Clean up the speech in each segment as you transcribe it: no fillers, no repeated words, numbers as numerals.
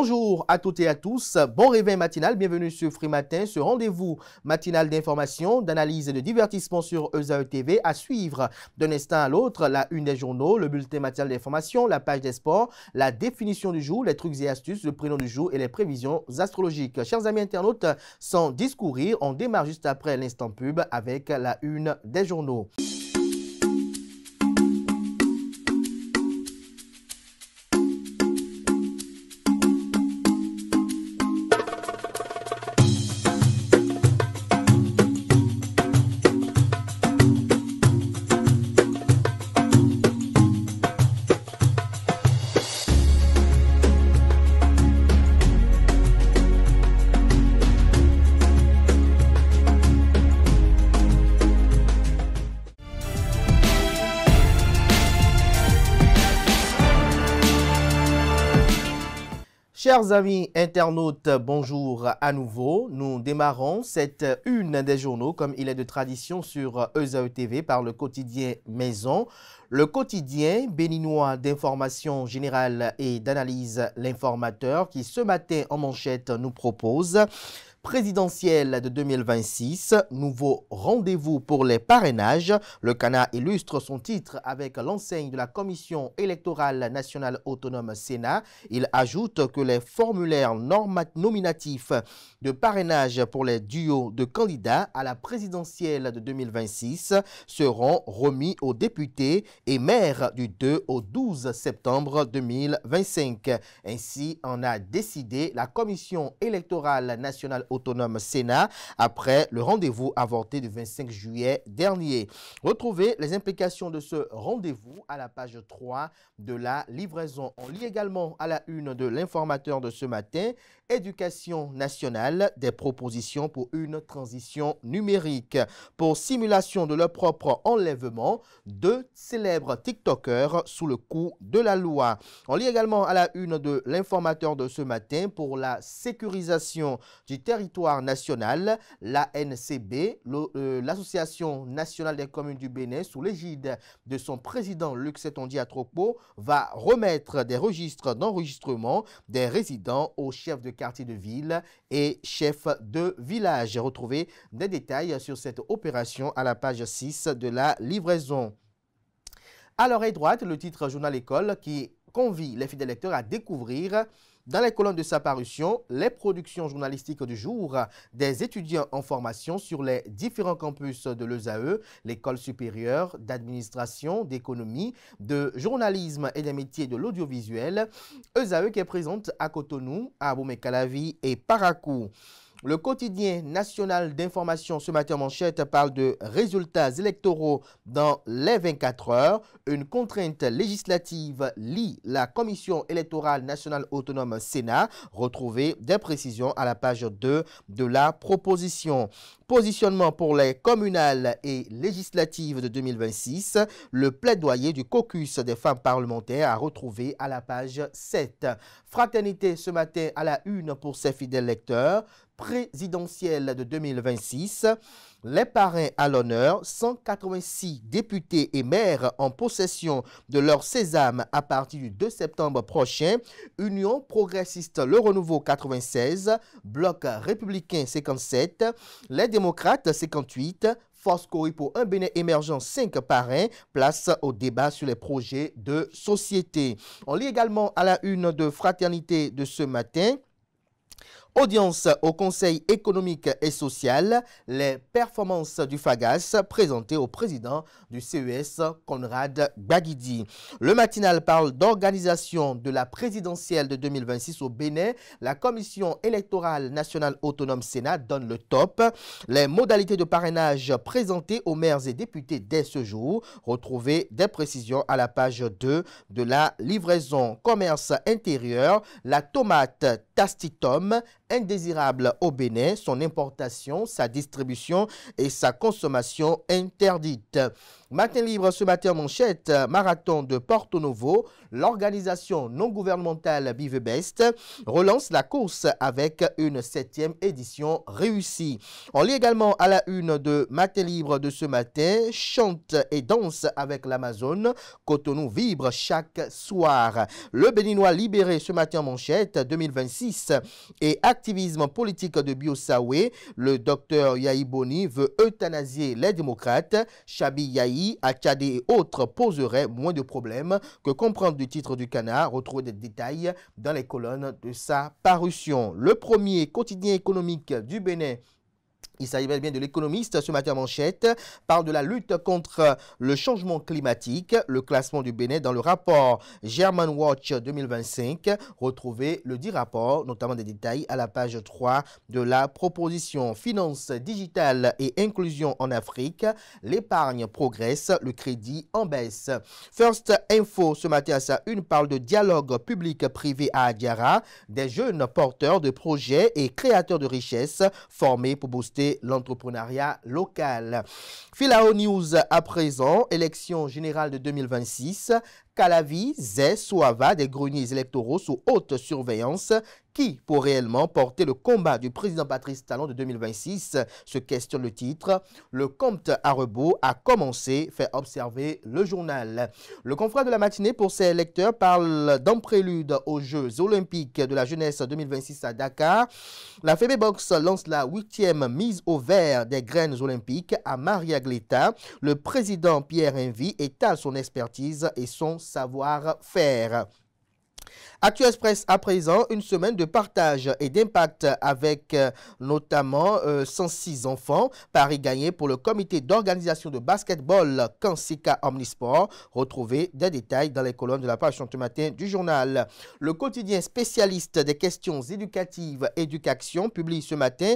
Bonjour à toutes et à tous, bon réveil matinal, bienvenue sur Free Matin, ce rendez-vous matinal d'information, d'analyse et de divertissement sur ESAE TV à suivre d'un instant à l'autre la une des journaux, le bulletin matinal d'information, la page des sports, la définition du jour, les trucs et astuces, le prénom du jour et les prévisions astrologiques. Chers amis internautes, sans discourir, on démarre juste après l'instant pub avec la une des journaux. Chers amis internautes, bonjour à nouveau. Nous démarrons cette une des journaux, comme il est de tradition sur ESAE TV, par le quotidien Maison. Le quotidien béninois d'information générale et d'analyse, l'informateur, qui ce matin en manchette nous propose présidentielle de 2026, nouveau rendez-vous pour les parrainages. Le Canard illustre son titre avec l'enseigne de la Commission électorale nationale autonome Sénat. Il ajoute que les formulaires nominatifs de parrainage pour les duos de candidats à la présidentielle de 2026 seront remis aux députés et maires du 2 au 12 septembre 2025. Ainsi en a décidé la Commission électorale nationale autonome Sénat après le rendez-vous avorté du 25 juillet dernier. Retrouvez les implications de ce rendez-vous à la page 3 de la livraison. On lit également à la une de l'informateur de ce matin, Éducation nationale, des propositions pour une transition numérique. Pour simulation de leur propre enlèvement, 2 célèbres TikTokers sous le coup de la loi. On lit également à la une de l'informateur de ce matin pour la sécurisation du territoire national, l'ANCB, l'Association nationale des communes du Bénin, sous l'égide de son président Luc Setonji Atropo, va remettre des registres d'enregistrement des résidents aux chefs de quartier de ville et chefs de village. Retrouvez des détails sur cette opération à la page 6 de la livraison. À l'oreille droite, le titre Journal École qui convie les fidèles lecteurs à découvrir dans les colonnes de sa parution les productions journalistiques du jour des étudiants en formation sur les différents campus de l'ESAE, l'école supérieure d'administration, d'économie, de journalisme et des métiers de l'audiovisuel. ESAE qui est présente à Cotonou, à Abomey-Calavi et Parakou. Le quotidien national d'information ce matin en manchette parle de résultats électoraux dans les 24 heures. Une contrainte législative lie la Commission électorale nationale autonome Sénat. Retrouvez des précisions à la page 2 de la proposition. Positionnement pour les communales et législatives de 2026. Le plaidoyer du caucus des femmes parlementaires à retrouver à la page 7. Fraternité ce matin à la une pour ses fidèles lecteurs. Présidentielle de 2026, les parrains à l'honneur, 186 députés et maires en possession de leur sésame à partir du 2 septembre prochain, Union progressiste Le Renouveau 96, Bloc républicain 57, les démocrates 58, Force Cori pour un Bénin émergent 5 parrains, place au débat sur les projets de société. On lit également à la une de Fraternité de ce matin. Audience au Conseil économique et social, les performances du FAGAS présentées au président du CES, Conrad Baguidi. Le matinal parle d'organisation de la présidentielle de 2026 au Bénin. La Commission électorale nationale autonome Sénat donne le top. Les modalités de parrainage présentées aux maires et députés dès ce jour. Retrouvez des précisions à la page 2 de la livraison. Commerce intérieur, la tomate Tacitum, indésirable au Bénin, son importation, sa distribution et sa consommation interdite. Matin libre ce matin en manchette, marathon de Porto Novo, l'organisation non gouvernementale Bivebest relance la course avec une 7e édition réussie. On lit également à la une de Matin libre de ce matin, chante et danse avec l'Amazone, Cotonou vibre chaque soir. Le Béninois libéré ce matin en manchette 2026 et activisme politique de Biosawé, le docteur Yahi Boni veut euthanasier les démocrates. Chabi Yahi, Achadé et autres poseraient moins de problèmes que comprendre du titre du canard. Retrouvez des détails dans les colonnes de sa parution. Le premier quotidien économique du Bénin, il s'agit bien de l'économiste, ce matin manchette, parle de la lutte contre le changement climatique, le classement du Bénin dans le rapport German Watch 2025. Retrouvez le dit rapport, notamment des détails à la page 3 de la proposition. Finance digitale et inclusion en Afrique, l'épargne progresse, le crédit en baisse. First Info, ce matin à sa une, parle de dialogue public-privé à Adiara, des jeunes porteurs de projets et créateurs de richesses formés pour booster l'entrepreneuriat local. Filao News à présent, élection générale de 2026. Calavi, Zé, Souava, des greniers électoraux sous haute surveillance. Qui pour réellement porter le combat du président Patrice Talon de 2026? Se questionne le titre. Le compte à rebours a commencé, fait observer le journal. Le confrère de la matinée pour ses lecteurs parle d'un prélude aux Jeux olympiques de la jeunesse 2026 à Dakar. La Fébébox lance la 8e mise au vert des graines olympiques à Maria-Gleta. Le président Pierre Envy étale son expertise et son savoir-faire. Actu Express à présent, une semaine de partage et d'impact avec notamment 106 enfants. Paris gagné pour le comité d'organisation de basketball Kansika Omnisport. Retrouvez des détails dans les colonnes de la page ce matin du journal. Le quotidien spécialiste des questions éducatives Éducation publie ce matin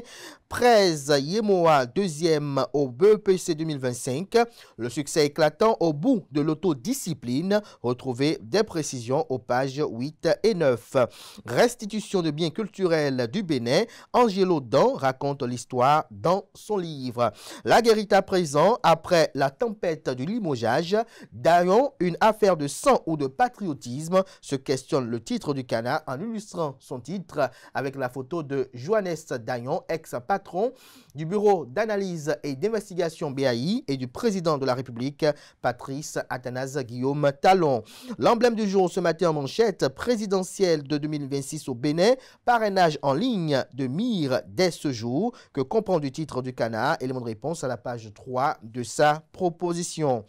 Prez Yemoa 2e au BEPC 2025. Le succès éclatant au bout de l'autodiscipline. Retrouvez des précisions aux pages 8 et 9. Restitution de biens culturels du Bénin. Angelo Dan raconte l'histoire dans son livre. La guérite à présent, après la tempête du limogeage, Dayon, une affaire de sang ou de patriotisme, se questionne le titre du canard en illustrant son titre avec la photo de Johannes Dayon, ex-patron du bureau d'analyse et d'investigation BAI et du président de la République, Patrice Athanase Guillaume Talon. L'emblème du jour ce matin en manchette, présidentielle de 2026 au Bénin, parrainage en ligne de mire dès ce jour, que comprend du titre du canard, élément de réponse à la page 3 de sa proposition.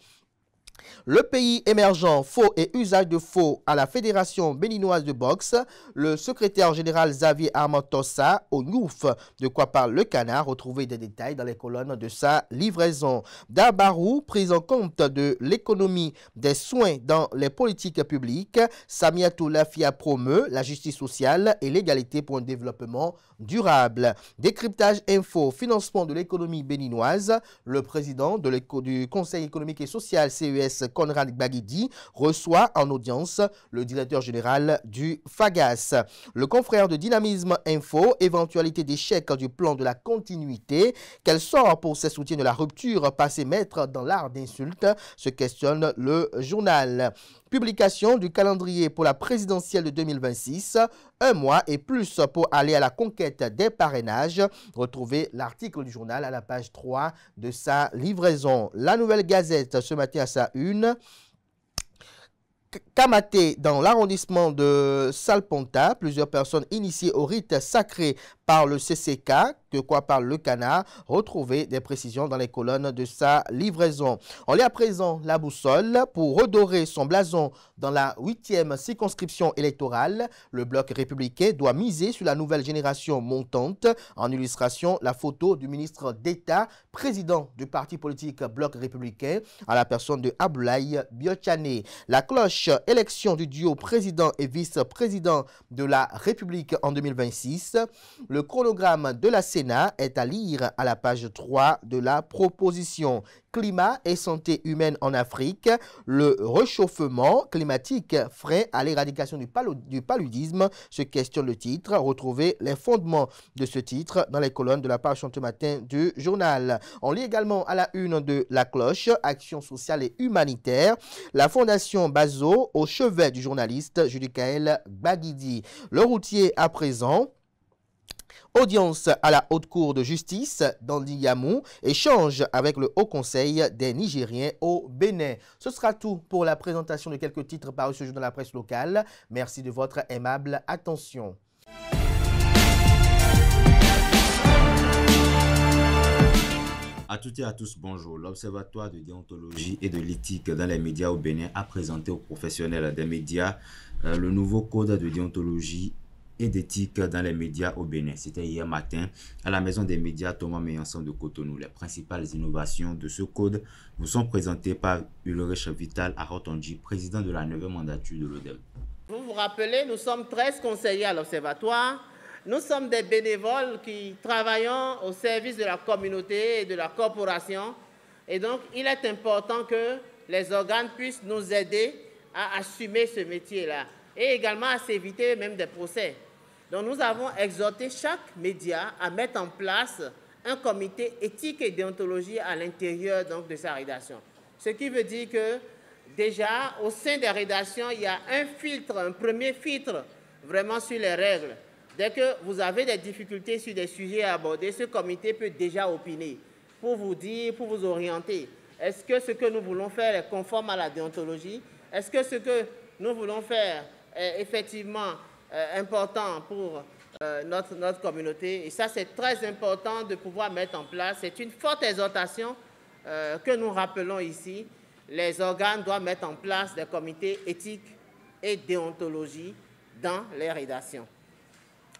Le pays émergent, faux et usage de faux à la Fédération béninoise de boxe. Le secrétaire général Xavier Armantosa au Nouf. De quoi parle le canard? Retrouvez des détails dans les colonnes de sa livraison. Dabarou, prise en compte de l'économie des soins dans les politiques publiques. Samiatou Lafia promeut la justice sociale et l'égalité pour un développement durable. Décryptage info, financement de l'économie béninoise. Le président du Conseil économique et social CES Conrad Baguidi reçoit en audience le directeur général du FAGAS. Le confrère de Dynamisme Info, éventualité d'échec du plan de la continuité. Quel sort pour ces soutiens de la rupture passés maître dans l'art d'insulte, se questionne le journal. Publication du calendrier pour la présidentielle de 2026. Un mois et plus pour aller à la conquête des parrainages. Retrouvez l'article du journal à la page 3 de sa livraison. La Nouvelle Gazette ce matin à sa une. Kamaté dans l'arrondissement de Salponta, plusieurs personnes initiées au rite sacré par le CCK, de quoi parle le canard. Retrouvez des précisions dans les colonnes de sa livraison. On lit à présent la boussole pour redorer son blason dans la 8e circonscription électorale. Le bloc républicain doit miser sur la nouvelle génération montante. En illustration, la photo du ministre d'État, président du parti politique bloc républicain, à la personne de Aboulaye Biochane. La cloche, élection du duo président et vice-président de la République en 2026. Le chronogramme de la CEI Sénat est à lire à la page 3 de la proposition. Climat et santé humaine en Afrique, le réchauffement climatique freine à l'éradication du paludisme, se questionne le titre. Retrouvez les fondements de ce titre dans les colonnes de la page ce matin du journal. On lit également à la une de La Cloche, action sociale et humanitaire, la fondation Bazo au chevet du journaliste Judicaël Baguidi. Le routier à présent. Audience à la Haute Cour de justice d'Andiyamou, échange avec le Haut Conseil des Nigériens au Bénin. Ce sera tout pour la présentation de quelques titres parus ce jour dans la presse locale. Merci de votre aimable attention. À toutes et à tous, bonjour. L'Observatoire de déontologie et de l'éthique dans les médias au Bénin a présenté aux professionnels des médias le nouveau code de déontologie et d'éthique dans les médias au Bénin. C'était hier matin à la maison des médias Thomas Meillanson de Cotonou. Les principales innovations de ce code vous sont présentées par Ulrich Vital Arotonji, président de la 9e mandature de l'ODEM. Vous vous rappelez, nous sommes 13 conseillers à l'Observatoire. Nous sommes des bénévoles qui travaillons au service de la communauté et de la corporation. Et donc, il est important que les organes puissent nous aider à assumer ce métier-là et également à s'éviter même des procès. Donc, nous avons exhorté chaque média à mettre en place un comité éthique et déontologie à l'intérieur de sa rédaction. Ce qui veut dire que déjà, au sein des rédactions, il y a un filtre, un premier filtre vraiment sur les règles. Dès que vous avez des difficultés sur des sujets à aborder, ce comité peut déjà opiner pour vous dire, pour vous orienter. Est-ce que ce que nous voulons faire est conforme à la déontologie? Est-ce que ce que nous voulons faire est effectivement important pour notre communauté? Et ça, c'est très important de pouvoir mettre en place. C'est une forte exhortation que nous rappelons ici. Les organes doivent mettre en place des comités éthiques et déontologie dans les rédactions.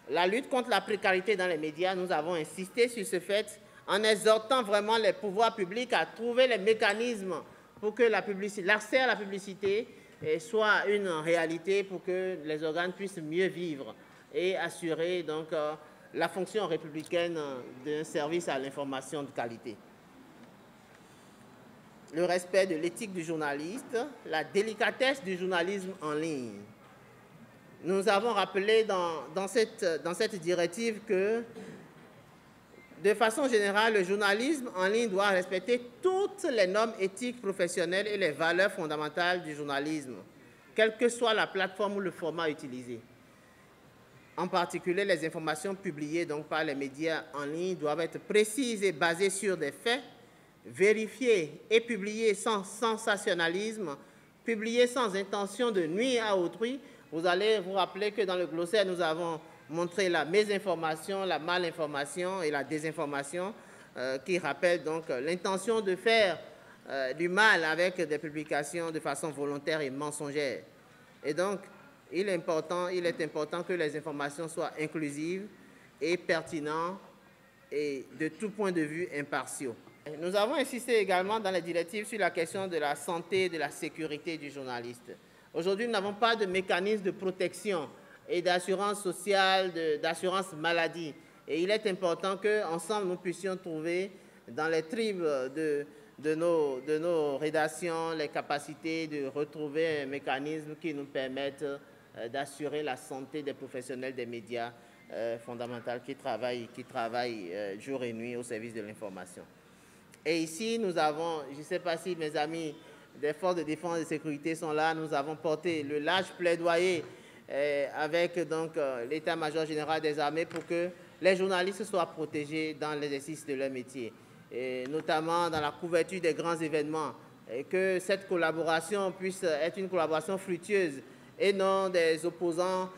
La lutte contre la précarité dans les médias, nous avons insisté sur ce fait en exhortant vraiment les pouvoirs publics à trouver les mécanismes pour que l'accès à la publicité soit une réalité pour que les organes puissent mieux vivre et assurer donc la fonction républicaine d'un service à l'information de qualité. Le respect de l'éthique du journaliste, la délicatesse du journalisme en ligne. Nous avons rappelé dans cette directive que, de façon générale, le journalisme en ligne doit respecter toutes les normes éthiques professionnelles et les valeurs fondamentales du journalisme, quelle que soit la plateforme ou le format utilisé. En particulier, les informations publiées par les médias en ligne doivent être précises et basées sur des faits, vérifiées et publiées sans sensationnalisme, publiées sans intention de nuire à autrui. Vous allez vous rappeler que dans le glossaire, nous avons montré la mésinformation, la malinformation et la désinformation qui rappellent donc l'intention de faire du mal avec des publications de façon volontaire et mensongère. Et donc, il est important que les informations soient inclusives et pertinentes et de tout point de vue impartiaux. Nous avons insisté également dans les directives sur la question de la santé et de la sécurité du journaliste. Aujourd'hui, nous n'avons pas de mécanisme de protection et d'assurance sociale, d'assurance maladie. Et il est important qu'ensemble, nous puissions trouver dans les tribus de nos rédactions les capacités de retrouver un mécanisme qui nous permette d'assurer la santé des professionnels des médias fondamentaux qui travaillent jour et nuit au service de l'information. Et ici, nous avons, je ne sais pas si mes amis des forces de défense et de sécurité sont là, nous avons porté le large plaidoyer avec l'état-major général des armées pour que les journalistes soient protégés dans l'exercice de leur métier, et notamment dans la couverture des grands événements, et que cette collaboration puisse être une collaboration fructueuse et non des opposants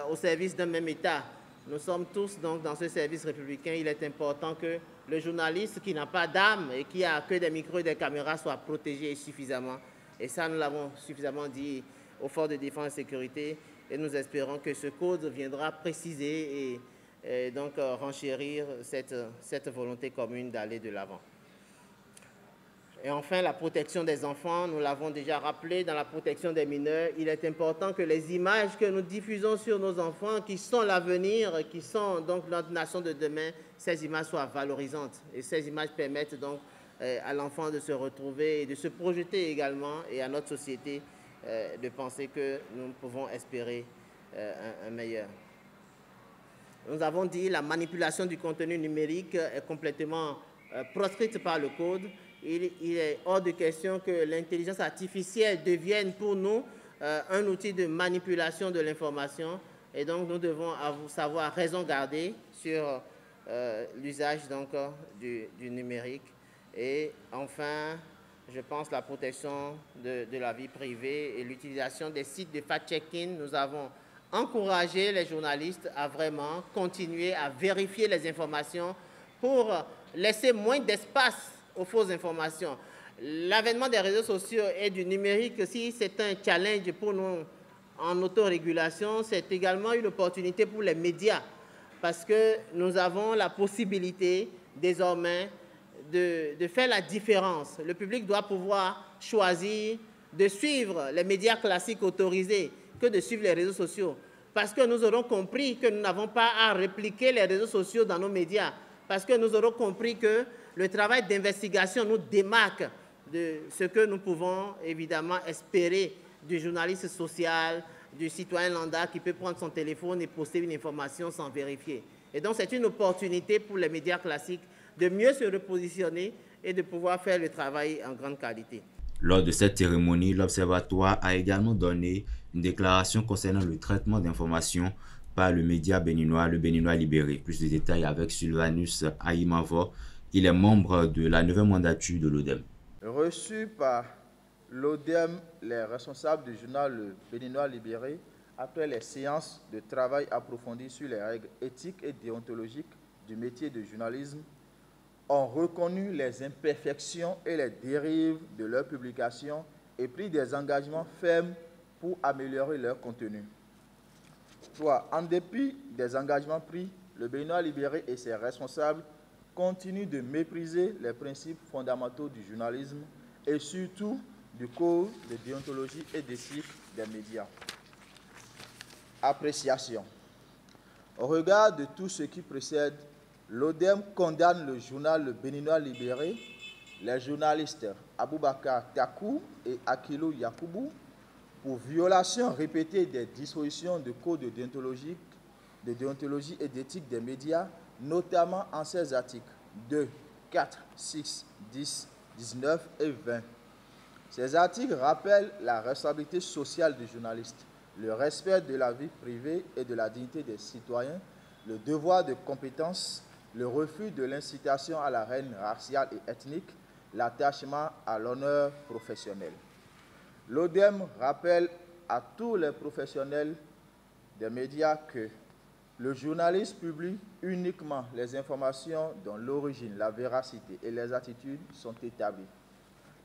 au service d'un même État. Nous sommes tous donc dans ce service républicain. Il est important que le journaliste qui n'a pas d'armes et qui a que des micros et des caméras soit protégé suffisamment. Et ça, nous l'avons suffisamment dit aux forces de défense et de sécurité. Et nous espérons que ce code viendra préciser et donc renchérir cette volonté commune d'aller de l'avant. Et enfin, la protection des enfants, nous l'avons déjà rappelé, dans la protection des mineurs, il est important que les images que nous diffusons sur nos enfants, qui sont l'avenir, qui sont donc notre nation de demain, ces images soient valorisantes. Et ces images permettent donc à l'enfant de se retrouver et de se projeter également, et à notre société de penser que nous pouvons espérer un meilleur. Nous avons dit que la manipulation du contenu numérique est complètement proscrite par le Code. Il est hors de question que l'intelligence artificielle devienne pour nous un outil de manipulation de l'information. Et donc, nous devons savoir raison garder sur l'usage du numérique. Et enfin, je pense la protection de la vie privée et l'utilisation des sites de fact-checking. Nous avons encouragé les journalistes à vraiment continuer à vérifier les informations pour laisser moins d'espace aux fausses informations. L'avènement des réseaux sociaux et du numérique, si c'est un challenge pour nous en autorégulation, c'est également une opportunité pour les médias parce que nous avons la possibilité désormais de faire la différence. Le public doit pouvoir choisir de suivre les médias classiques autorisés que de suivre les réseaux sociaux parce que nous aurons compris que nous n'avons pas à répliquer les réseaux sociaux dans nos médias parce que nous aurons compris que le travail d'investigation nous démarque de ce que nous pouvons évidemment espérer du journaliste social, du citoyen lambda qui peut prendre son téléphone et poster une information sans vérifier. Et donc, c'est une opportunité pour les médias classiques de mieux se repositionner et de pouvoir faire le travail en grande qualité. Lors de cette cérémonie, l'Observatoire a également donné une déclaration concernant le traitement d'informations par le média béninois, le Béninois Libéré. Plus de détails avec Sylvanus Aïmavo. Il est membre de la 9e mandature de l'ODEM. Reçu par l'ODEM, les responsables du journal Le Béninois Libéré, après les séances de travail approfondies sur les règles éthiques et déontologiques du métier de journalisme, ont reconnu les imperfections et les dérives de leurs publications et pris des engagements fermes pour améliorer leur contenu. 3. En dépit des engagements pris, le Béninois Libéré et ses responsables continuent de mépriser les principes fondamentaux du journalisme et surtout du code de déontologie et d'éthique des médias. Appréciation. Au regard de tout ce qui précède, l'ODEM condamne le journal Le Béninois Libéré, les journalistes Aboubakar Takou et Akilou Yakoubou pour violation répétée des dispositions du code de déontologie et d'éthique des médias, notamment en ses articles 2, 4, 6, 10, 19 et 20. Ces articles rappellent la responsabilité sociale du journaliste, le respect de la vie privée et de la dignité des citoyens, le devoir de compétence, le refus de l'incitation à la haine raciale et ethnique, l'attachement à l'honneur professionnel. L'ODEM rappelle à tous les professionnels des médias que le journaliste publie uniquement les informations dont l'origine, la véracité et les attitudes sont établies.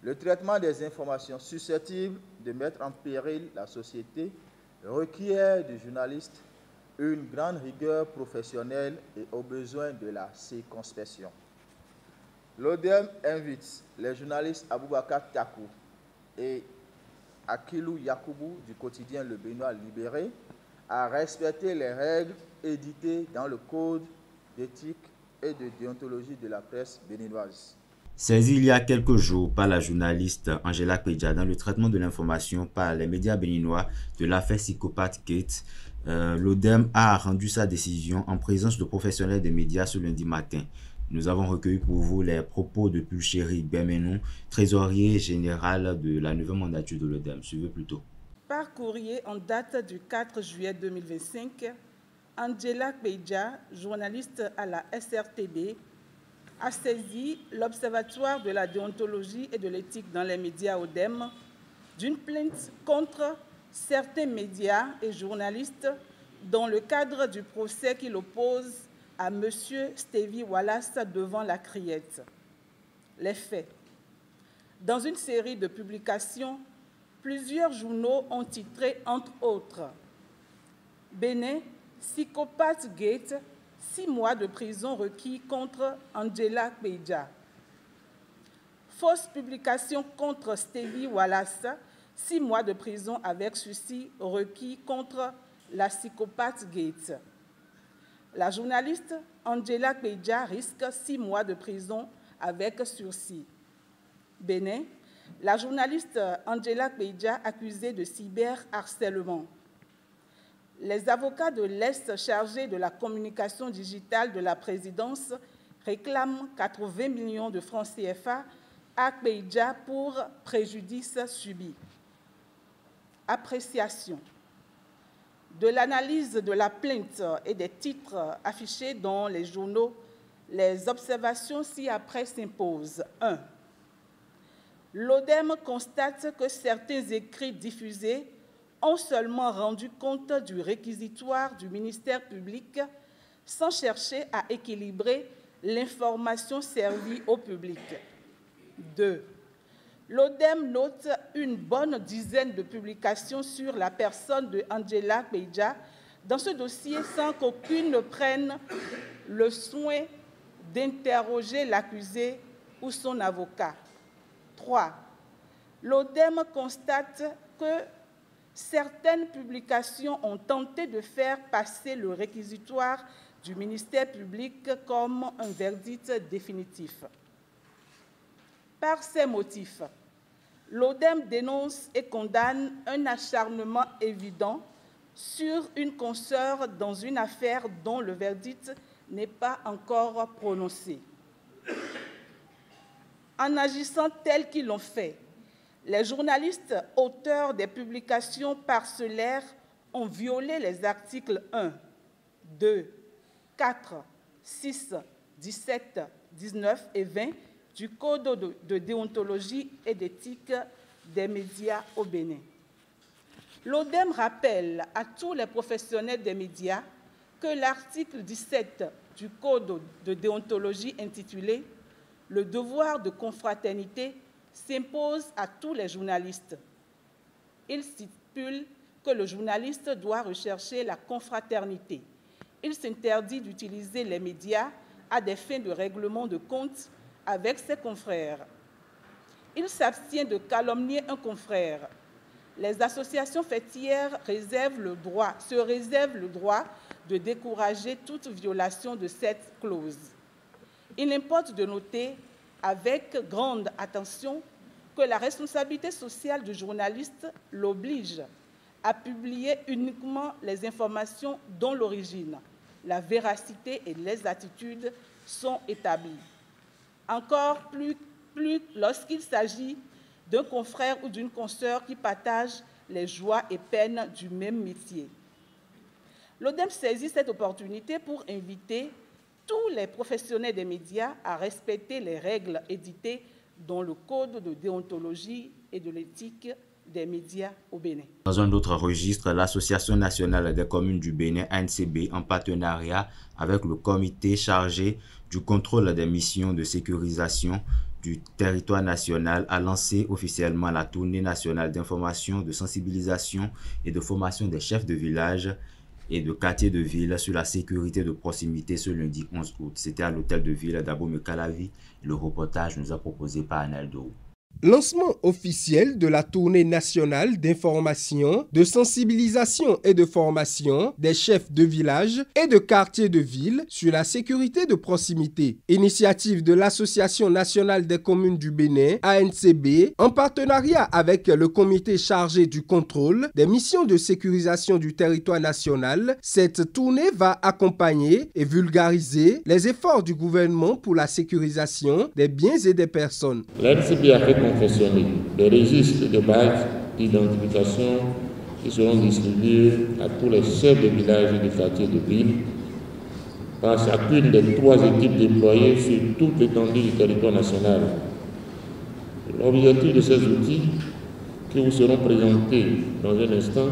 Le traitement des informations susceptibles de mettre en péril la société requiert du journaliste une grande rigueur professionnelle et au besoin de la circonspection. L'ODEM invite les journalistes Aboubakar Takou et Akilou Yakoubou du quotidien Le Béninois Libéré à respecter les règles éditées dans le Code d'éthique et de déontologie de la presse béninoise. Saisi il y a quelques jours par la journaliste Angela Kpeja dans le traitement de l'information par les médias béninois de l'affaire Psychopathe Gate, l'ODEM a rendu sa décision en présence de professionnels des médias ce lundi matin. Nous avons recueilli pour vous les propos de Pulchéri Bemenou, trésorier général de la 9e mandature de l'ODEM. Suivez plutôt. Par courrier en date du 4 juillet 2025, Angela Kpeja, journaliste à la SRTB, a saisi l'Observatoire de la déontologie et de l'éthique dans les médias ODEM d'une plainte contre certains médias et journalistes dans le cadre du procès qu'il oppose à M. Stevie Wallace devant la Criette. Les faits. Dans une série de publications, plusieurs journaux ont titré, entre autres, Bénin, Psychopathe Gate, 6 mois de prison requis contre Angela Kpeja. Fausse publication contre Stevie Wallace, 6 mois de prison avec sursis requis contre la psychopathe Gates. La journaliste Angela Kpeja risque 6 mois de prison avec sursis. Bénin, la journaliste Angela Kpeja accusée de cyberharcèlement. Les avocats de l'Est chargés de la communication digitale de la présidence réclament 80 millions de francs CFA à Kpeja pour préjudice subi. Appréciation. De l'analyse de la plainte et des titres affichés dans les journaux, les observations ci-après s'imposent. 1. L'ODEM constate que certains écrits diffusés ont seulement rendu compte du réquisitoire du ministère public sans chercher à équilibrer l'information servie au public. 2. L'ODEM note une bonne dizaine de publications sur la personne de Angela Kpeja dans ce dossier sans qu'aucune ne prenne le soin d'interroger l'accusé ou son avocat. 3. L'ODEM constate que certaines publications ont tenté de faire passer le réquisitoire du ministère public comme un verdict définitif. Par ces motifs, l'ODEM dénonce et condamne un acharnement évident sur une consoeur dans une affaire dont le verdict n'est pas encore prononcé. En agissant tel qu'ils l'ont fait, les journalistes auteurs des publications parcellaires ont violé les articles 1, 2, 4, 6, 17, 19 et 20 du Code de déontologie et d'éthique des médias au Bénin. L'ODEM rappelle à tous les professionnels des médias que l'article 17 du Code de déontologie intitulé « Le devoir de confraternité » s'impose à tous les journalistes. Il stipule que le journaliste doit rechercher la confraternité. Il s'interdit d'utiliser les médias à des fins de règlement de comptes avec ses confrères. Il s'abstient de calomnier un confrère. Les associations fêtières se réservent le droit de décourager toute violation de cette clause. Il importe de noter avec grande attention que la responsabilité sociale du journaliste l'oblige à publier uniquement les informations dont l'origine, la véracité et les attitudes sont établies. Encore plus lorsqu'il s'agit d'un confrère ou d'une consoeur qui partage les joies et peines du même métier. L'ODEM saisit cette opportunité pour inviter tous les professionnels des médias à respecter les règles éditées dans le Code de déontologie et de l'éthique des médias au Bénin. Dans un autre registre, l'Association nationale des communes du Bénin, ANCB, en partenariat avec le comité chargé du contrôle des missions de sécurisation du territoire national, a lancé officiellement la tournée nationale d'information, de sensibilisation et de formation des chefs de village et de quartier de ville sur la sécurité de proximité ce lundi 11 août. C'était à l'hôtel de ville d'Abomey-Calavi. Le reportage nous a proposé par Analdo. Lancement officiel de la tournée nationale d'information, de sensibilisation et de formation des chefs de village et de quartiers de ville sur la sécurité de proximité. Initiative de l'Association nationale des communes du Bénin, ANCB, en partenariat avec le comité chargé du contrôle des missions de sécurisation du territoire national. Cette tournée va accompagner et vulgariser les efforts du gouvernement pour la sécurisation des biens et des personnes. L'ANCB a fait confectionner des registres de base d'identification qui seront distribués à tous les chefs de village et de quartiers de ville par chacune des 3 équipes déployées sur toute l'étendue du territoire national. L'objectif de ces outils qui vous seront présentés dans un instant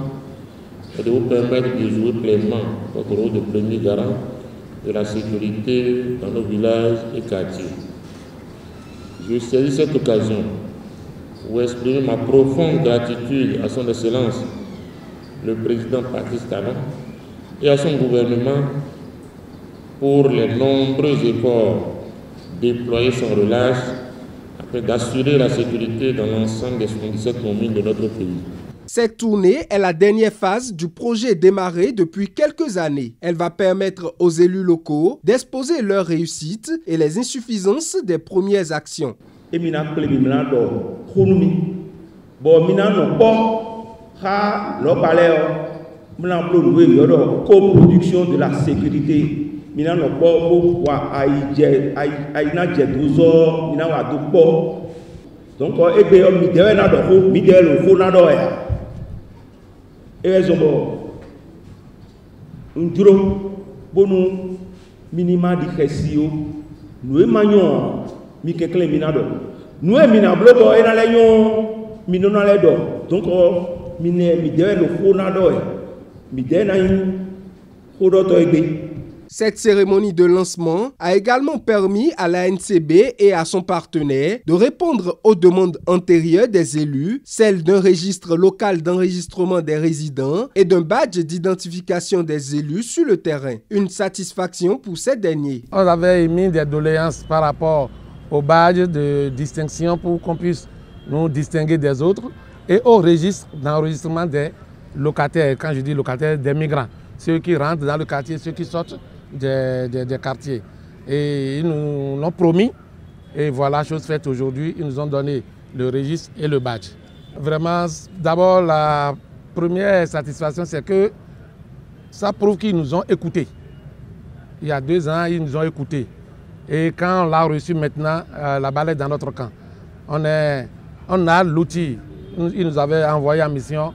est de vous permettre de jouer pleinement votre rôle de premier garant de la sécurité dans nos villages et quartiers. Je saisis cette occasion pour exprimer ma profonde gratitude à son Excellence, le président Patrice Talon, et à son gouvernement pour les nombreux efforts déployés sans relâche à d'assurer la sécurité dans l'ensemble des 77 communes de notre pays. Cette tournée est la dernière phase du projet démarré depuis quelques années. Elle va permettre aux élus locaux d'exposer leurs réussites et les insuffisances des premières actions. Coproduction de la sécurité. Donc, bonu minima di khesio nous manyon mi kekle minado nous minablo bo ena leyon minona ledo donc mine mi de le fonado mi de na khodoto egbe. Cette cérémonie de lancement a également permis à l'ANCB et à son partenaire de répondre aux demandes antérieures des élus, celles d'un registre local d'enregistrement des résidents et d'un badge d'identification des élus sur le terrain. Une satisfaction pour ces derniers. On avait émis des doléances par rapport au badge de distinction pour qu'on puisse nous distinguer des autres et au registre d'enregistrement des locataires. Quand je dis locataires, des migrants, ceux qui rentrent dans le quartier, ceux qui sortent des quartiers. Et ils nous l'ont promis. Et voilà, chose faite aujourd'hui. Ils nous ont donné le registre et le badge. Vraiment, d'abord, la première satisfaction, c'est que ça prouve qu'ils nous ont écoutés. Il y a 2 ans, ils nous ont écoutés. Et quand on l'a reçu maintenant, la balle est dans notre camp. On a l'outil. Ils nous avaient envoyé en mission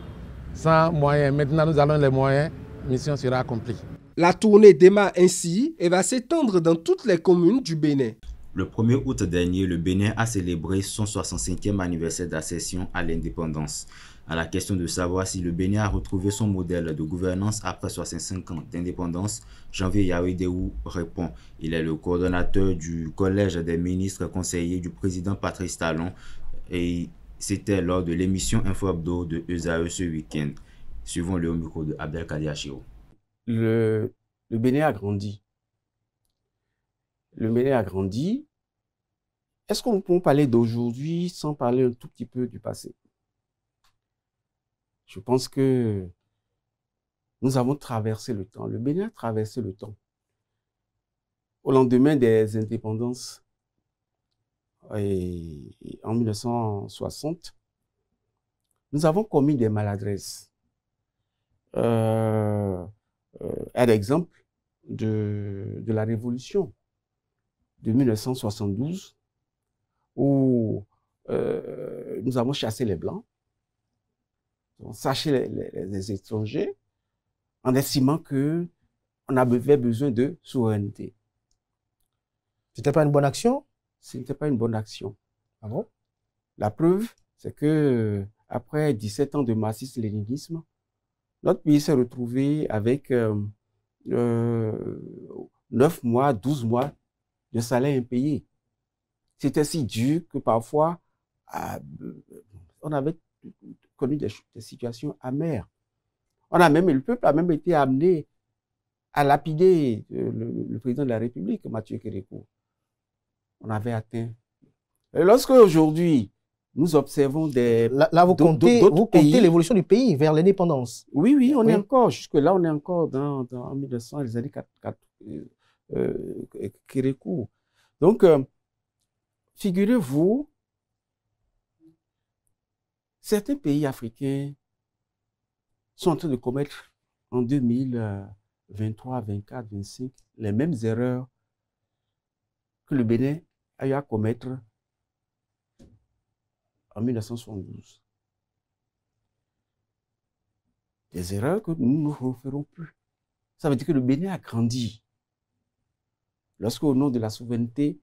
sans moyens. Maintenant, nous avons les moyens. La mission sera accomplie. La tournée démarre ainsi et va s'étendre dans toutes les communes du Bénin. Le 1er août dernier, le Bénin a célébré son 65e anniversaire d'accession à l'indépendance. À la question de savoir si le Bénin a retrouvé son modèle de gouvernance après 65 ans d'indépendance, Janvier Yaouidéou répond. Il est le coordonnateur du Collège des ministres conseillers du président Patrice Talon et c'était lors de l'émission Info Hebdo de ESAE ce week-end. Suivons le micro de Abdelkader Achiro. Le Bénin a grandi. Le Bénin a grandi. Est-ce qu'on peut parler d'aujourd'hui sans parler un tout petit peu du passé? Je pense que nous avons traversé le temps. Le Bénin a traversé le temps. Au lendemain des indépendances, et en 1960, nous avons commis des maladresses. Un exemple de la révolution de 1972 où nous avons chassé les Blancs, on chassé les étrangers en estimant qu'on avait besoin de souveraineté. C'était pas une bonne action? Ce n'était pas une bonne action. Ah bon? La preuve, c'est que après 17 ans de marxisme-léninisme, notre pays s'est retrouvé avec 9 mois, 12 mois de salaire impayé. C'était si dur que parfois, on avait connu des situations amères. Le peuple a même été amené à lapider le président de la République, Mathieu Kérékou. On avait atteint. Et lorsque aujourd'hui, nous observons des... Là, vous comptez l'évolution du pays vers l'indépendance. Oui, on est encore, jusque-là, on est encore dans 1900, les années Kérékou. Donc, figurez-vous, certains pays africains sont en train de commettre en 2023, 24, 25 les mêmes erreurs que le Bénin a eu à commettre en 1972. Des erreurs que nous ne referons plus. Ça veut dire que le Bénin a grandi. Lorsque, au nom de la souveraineté,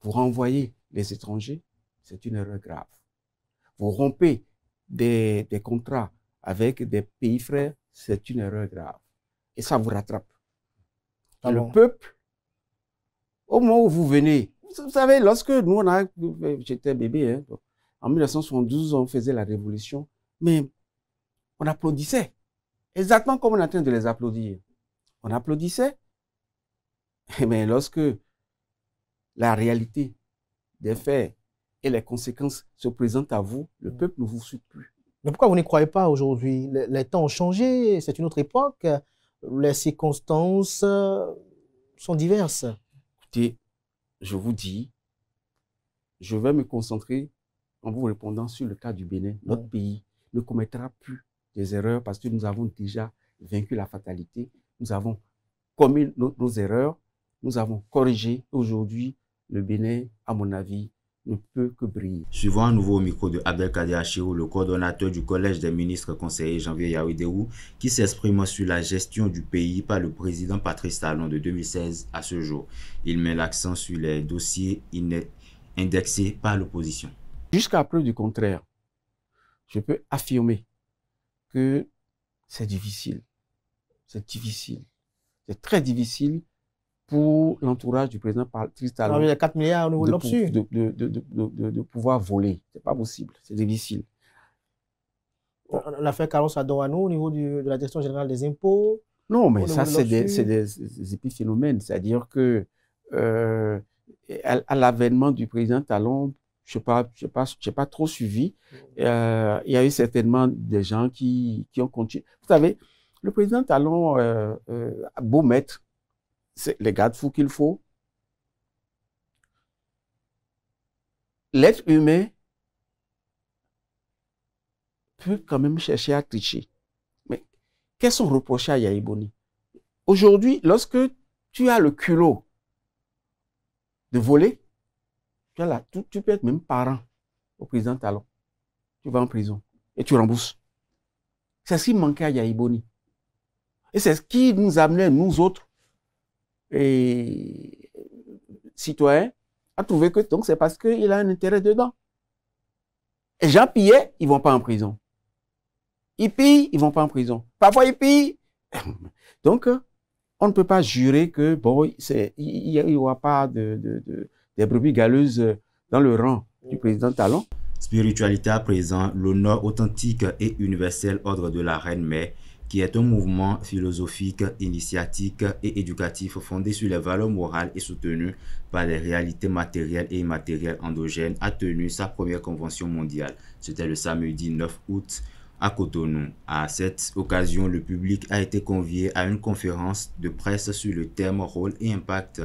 vous renvoyez les étrangers, c'est une erreur grave. Vous rompez des contrats avec des pays frères, c'est une erreur grave. Et ça vous rattrape. Et le peuple, au moment où vous venez, vous savez, lorsque nous, j'étais bébé, hein, en 1972, on faisait la révolution, mais on applaudissait. Exactement comme on est en train de les applaudir. On applaudissait, mais lorsque la réalité des faits et les conséquences se présentent à vous, le peuple ne vous suit plus. Mais pourquoi vous n'y croyez pas aujourd'hui? Les temps ont changé, c'est une autre époque, les circonstances sont diverses. Écoutez, je vous dis, je vais me concentrer en vous répondant sur le cas du Bénin. Notre pays ne commettra plus des erreurs parce que nous avons déjà vaincu la fatalité. Nous avons commis nos erreurs, nous avons corrigé. Aujourd'hui, le Bénin, à mon avis, ne peut que briller. Suivant un nouveau micro de Abdelkader Achirou, le coordonnateur du Collège des ministres conseillers Janvier Yaoudéou, qui s'exprime sur la gestion du pays par le président Patrice Talon de 2016 à ce jour. Il met l'accent sur les dossiers indexés par l'opposition. Jusqu'à preuve du contraire, je peux affirmer que c'est difficile. C'est difficile. C'est très difficile pour l'entourage du président Patrice Talon. Il y a 4 milliards au niveau de l'OPSU. De pouvoir voler. C'est pas possible. C'est difficile. On a fait Carlos Adouano au niveau de la direction générale des impôts. Non, mais ça, c'est des épiphénomènes. C'est-à-dire que à l'avènement du président Talon, je n'ai pas trop suivi. Il y a eu certainement des gens qui ont continué. Vous savez, le président Talon a beau mettre les garde-fous qu'il faut. L'être humain peut quand même chercher à tricher. Mais qu'est-ce qu'on reprochait à Yaya Boni? Aujourd'hui, lorsque tu as le culot de voler, tu peux être même parent au président Talon. Tu vas en prison et tu rembourses. C'est ce qui manquait à Yaya Boni. Et c'est ce qui nous amenait, nous autres, et citoyens, à trouver que donc c'est parce qu'il a un intérêt dedans. Et gens pillés, ils ne vont pas en prison. Ils pillent, ils ne vont pas en prison. Parfois, ils pillent. Donc, on ne peut pas jurer que bon, il n'y aura pas des brebis galeuses dans le rang du président Talon. Spiritualité à présent, l'honneur authentique et universel ordre de la Reine-Mère, qui est un mouvement philosophique, initiatique et éducatif fondé sur les valeurs morales et soutenu par les réalités matérielles et immatérielles endogènes, a tenu sa première convention mondiale. C'était le samedi 9 août à Cotonou. À cette occasion, le public a été convié à une conférence de presse sur le thème rôle et impact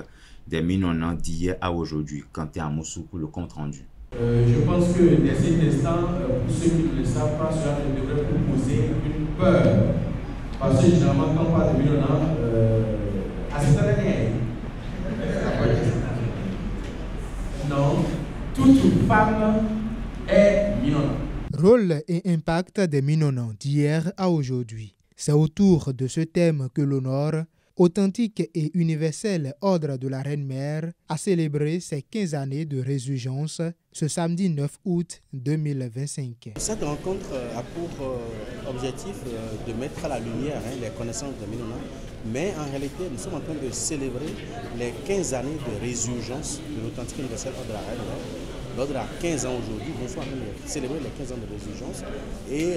des Minonans d'hier à aujourd'hui. Quentin Amoussou pour le compte rendu. Je pense que dès cet instant, pour ceux qui ne le savent pas, cela ne devrait proposer une peur. Parce que généralement, quand on parle de Minonans, à cette année, non, toute femme est Minonans. Rôle et impact des Minonans d'hier à aujourd'hui. C'est autour de ce thème que l'honneur, authentique et universel ordre de la Reine-Mère, a célébré ses 15 années de résurgence ce samedi 9 août 2025. Cette rencontre a pour objectif de mettre à la lumière les connaissances des Minonans, mais en réalité, nous sommes en train de célébrer les 15 années de résurgence de l'authentique universel ordre de la Reine-Mère. L'ordre a 15 ans aujourd'hui, nous sommes en train de célébrer les 15 ans de résurgence et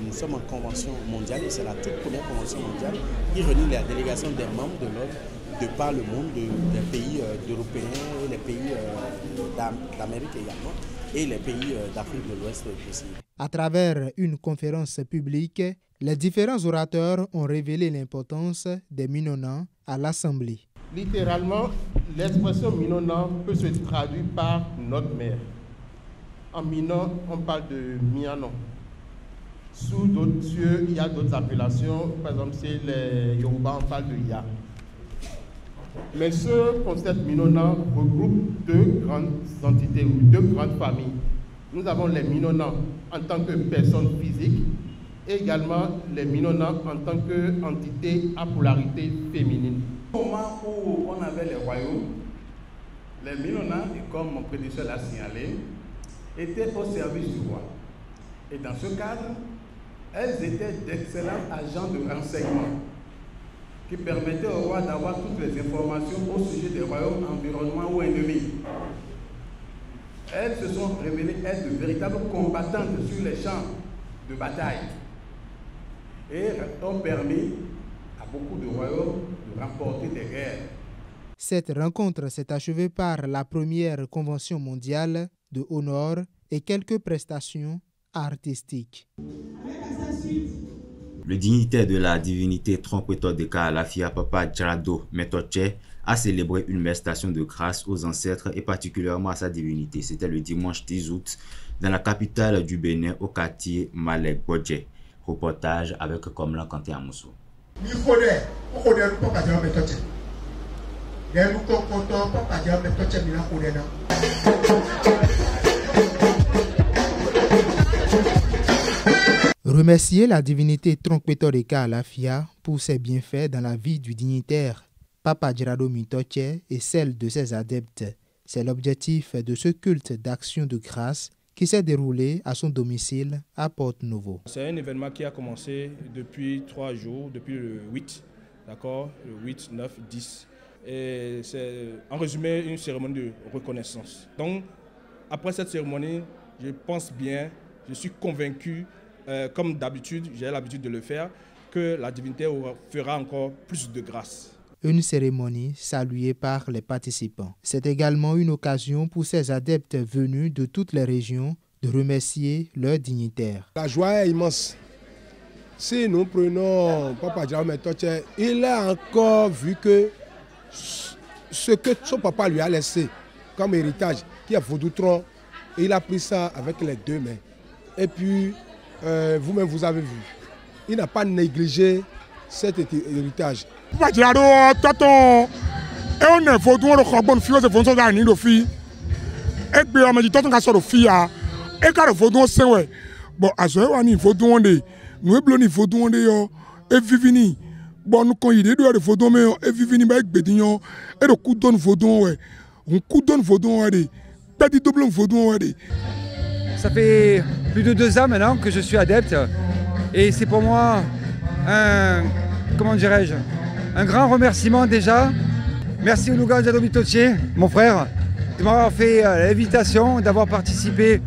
nous sommes en convention mondiale et c'est la toute première convention mondiale qui réunit la délégation des membres de l'ordre de par le monde, des pays européens et les pays d'Amérique également et les pays d'Afrique de l'Ouest aussi. À travers une conférence publique, les différents orateurs ont révélé l'importance des Minonans à l'Assemblée. Littéralement, l'expression Minonan peut se traduire par notre mère. En Minon, on parle de Mianon. Sous d'autres cieux, il y a d'autres appellations. Par exemple, c'est les Yoruba, on parle de Ya. Mais ce concept Minonan regroupe deux grandes entités ou deux grandes familles. Nous avons les Minonans en tant que personnes physiques et également les Minonans en tant qu'entité à polarité féminine. Au moment où on avait les royaumes, les Minonans, comme mon prédécesseur l'a signalé, étaient au service du roi. Et dans ce cadre, elles étaient d'excellents agents de renseignement qui permettaient au roi d'avoir toutes les informations au sujet des royaumes, environnements ou ennemis. Elles se sont révélées être de véritables combattantes sur les champs de bataille et ont permis à beaucoup de royaumes de remporter des guerres. Cette rencontre s'est achevée par la première convention mondiale de honneur et quelques prestations artistiques. Le dignitaire de la divinité Tronkwetor de Kaalafia, Papa Djarado Metoche, a célébré une messe d'action de grâce aux ancêtres et particulièrement à sa divinité. C'était le dimanche 10 août dans la capitale du Bénin, au quartier Malek Bodje. Reportage avec Komlan Kanté Amoussou. Remercier la divinité Tronkwetor de Kaalafia pour ses bienfaits dans la vie du dignitaire Papa Djarado Metoche et celle de ses adeptes. C'est l'objectif de ce culte d'action de grâce qui s'est déroulé à son domicile à Porte-Nouveau. C'est un événement qui a commencé depuis 3 jours, depuis le 8, d'accord, le 8, 9, 10. Et c'est en résumé une cérémonie de reconnaissance. Donc, après cette cérémonie, je pense bien, je suis convaincu, comme d'habitude, j'ai l'habitude de le faire, que la divinité fera encore plus de grâce. Une cérémonie saluée par les participants. C'est également une occasion pour ces adeptes venus de toutes les régions de remercier leurs dignitaires. La joie est immense. Si nous prenons Papa Djarado Metoche, il a encore vu que ce que son papa lui a laissé comme héritage, qui est Vodou-Tron, il a pris ça avec les 2 mains. Et puis, vous-même, vous avez vu, il n'a pas négligé cet héritage. Papa Djarado, tonton, et on est Vodou, on est bonne fille, on est Vodou, on est fille. Et puis, on m'a dit, tonton, on est fille, et quand on est Vodou, c'est ouais. Bon, à ce moment-là, on est Vodou, on est, nous sommes Vodou, on est, et vivini. Bon, nous quand il est de Vodou, mais et vivini, mais avec Bédignon, et le coup donne Vodou, ouais. On coup donne Vodou, ouais. Petit double Vodou, ouais. Ça fait plus de 2 ans maintenant que je suis adepte et c'est pour moi un grand remerciement déjà. Merci Oluga Djarado Metoche, mon frère, de m'avoir fait l'invitation, d'avoir participé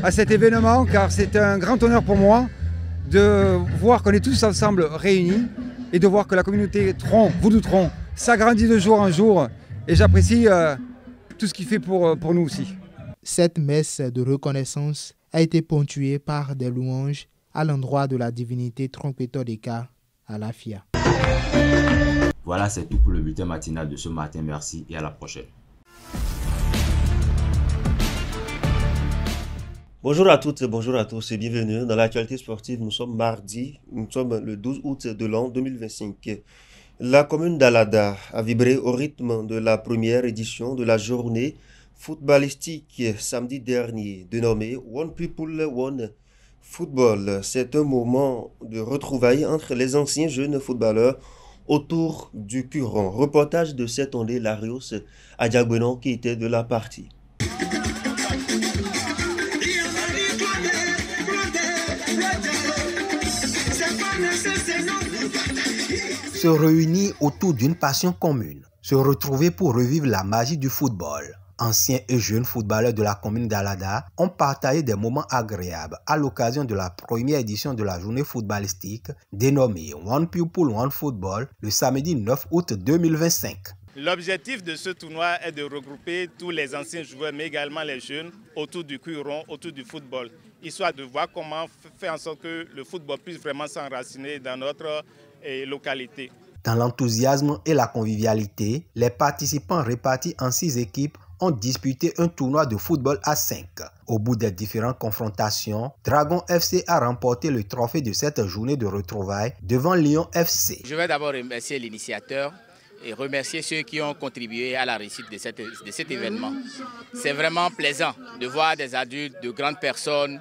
à cet événement car c'est un grand honneur pour moi de voir qu'on est tous ensemble réunis et de voir que la communauté Vodou-Tron s'agrandit de jour en jour et j'apprécie tout ce qu'il fait pour nous aussi. Cette messe de reconnaissance a été ponctuée par des louanges à l'endroit de la divinité Tronkwetor de Kaalafia. Voilà, c'est tout pour le bulletin matinal de ce matin. Merci et à la prochaine. Bonjour à toutes et bonjour à tous et bienvenue dans l'actualité sportive. Nous sommes mardi, nous sommes le 12 août de l'an 2025. La commune d'Alada a vibré au rythme de la première édition de la journée footballistique samedi dernier, dénommée One People, One Football. C'est un moment de retrouvailles entre les anciens jeunes footballeurs autour du Curon. Reportage de Setondé Larios à Diagbenon qui était de la partie. Se réunir autour d'une passion commune, se retrouver pour revivre la magie du football. Anciens et jeunes footballeurs de la commune d'Alada ont partagé des moments agréables à l'occasion de la première édition de la journée footballistique dénommée One People, One Football le samedi 9 août 2025. L'objectif de ce tournoi est de regrouper tous les anciens joueurs mais également les jeunes autour du cuiron, autour du football, histoire de voir comment faire en sorte que le football puisse vraiment s'enraciner dans notre localité. Dans l'enthousiasme et la convivialité, les participants répartis en 6 équipes ont disputé un tournoi de football à 5. Au bout des différentes confrontations, Dragon FC a remporté le trophée de cette journée de retrouvailles devant Lyon FC. Je vais d'abord remercier l'initiateur et remercier ceux qui ont contribué à la réussite de cet événement. C'est vraiment plaisant de voir des adultes, de grandes personnes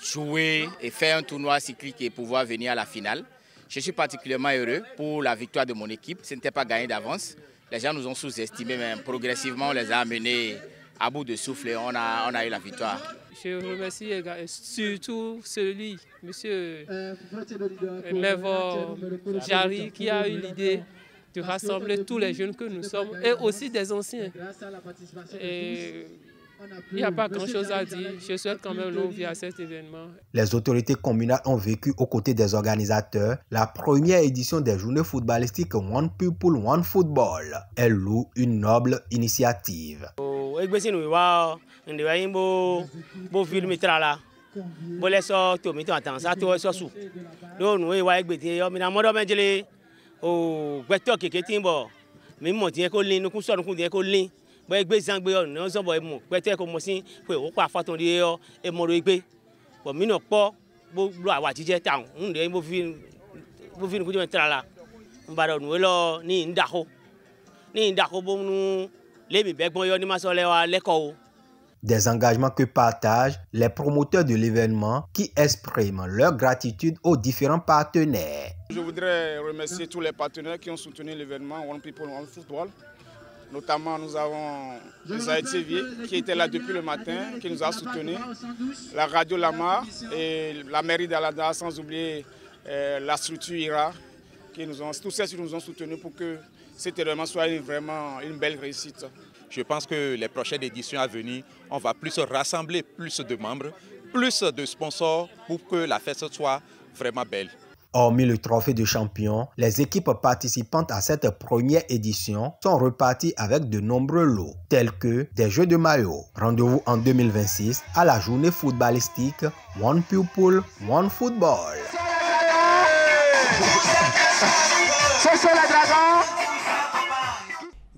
jouer et faire un tournoi cyclique et pouvoir venir à la finale. Je suis particulièrement heureux pour la victoire de mon équipe. Ce n'était pas gagné d'avance. Les gens nous ont sous-estimés, mais progressivement, on les a amenés à bout de souffle et on a eu la victoire. Je remercie surtout celui, M. Mevor Jari, qui a eu l'idée de rassembler tous les jeunes que nous sommes et aussi des anciens. Et il n'y a pas grand-chose à dire. Je souhaite quand même longue vie à cet événement. Les autorités communales ont vécu aux côtés des organisateurs la première édition des journées footballistiques One People, One Football. Elles louent une noble initiative. egbesi no wa ndi wa yimbo bo film trala bo le so to mi to atan sa to so su do nu wa egbeti yo mi na modo menjele o gbeto keke timbo mi mo ti ko lin nu ku so nu ku de ko lin bo egbe sangbe o no so bo mu gbeto ko mo sin pe o pa faton de yo e mo ro egbe bo mi no po bo lo awa jije ta un de bo film ku je trala mbaro nu lo ni ndako bo nu le mi begbon yo ni ma so le wa leko. Des engagements que partagent les promoteurs de l'événement qui expriment leur gratitude aux différents partenaires. Je voudrais remercier tous les partenaires qui ont soutenu l'événement One People One Football. Notamment, nous avons Zahid TV qui était là depuis le matin, qui nous a soutenus, la radio Lama et la mairie d'Alada, sans oublier la structure IRA, tous ceux qui nous ont soutenus pour que cet événement soit vraiment une belle réussite. Je pense que les prochaines éditions à venir, on va plus rassembler plus de membres, plus de sponsors pour que la fête soit vraiment belle. Hormis le trophée de champion, les équipes participantes à cette première édition sont reparties avec de nombreux lots, tels que des jeux de maillot. Rendez-vous en 2026 à la journée footballistique One People, One Football.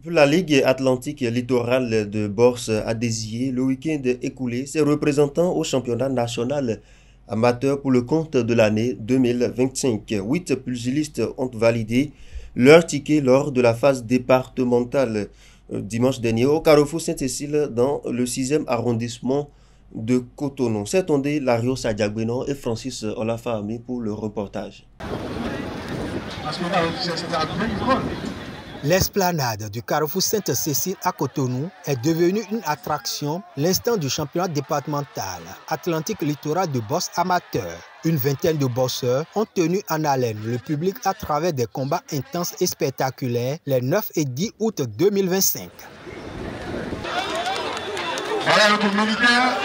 La Ligue Atlantique Littorale de Bourse a désigné le week-end écoulé ses représentants au championnat national amateur pour le compte de l'année 2025. 8 pugilistes ont validé leur ticket lors de la phase départementale dimanche dernier au Carrefour Sainte-Cécile dans le 6e arrondissement de Cotonou. C'est Ondé Lario Sadiagbeno et Francis Olafahami pour le reportage. L'esplanade du Carrefour Sainte-Cécile à Cotonou est devenue une attraction l'instant du championnat départemental Atlantique Littoral de boxe amateur. Une vingtaine de boxeurs ont tenu en haleine le public à travers des combats intenses et spectaculaires les 9 et 10 août 2025. Voilà notre militaire.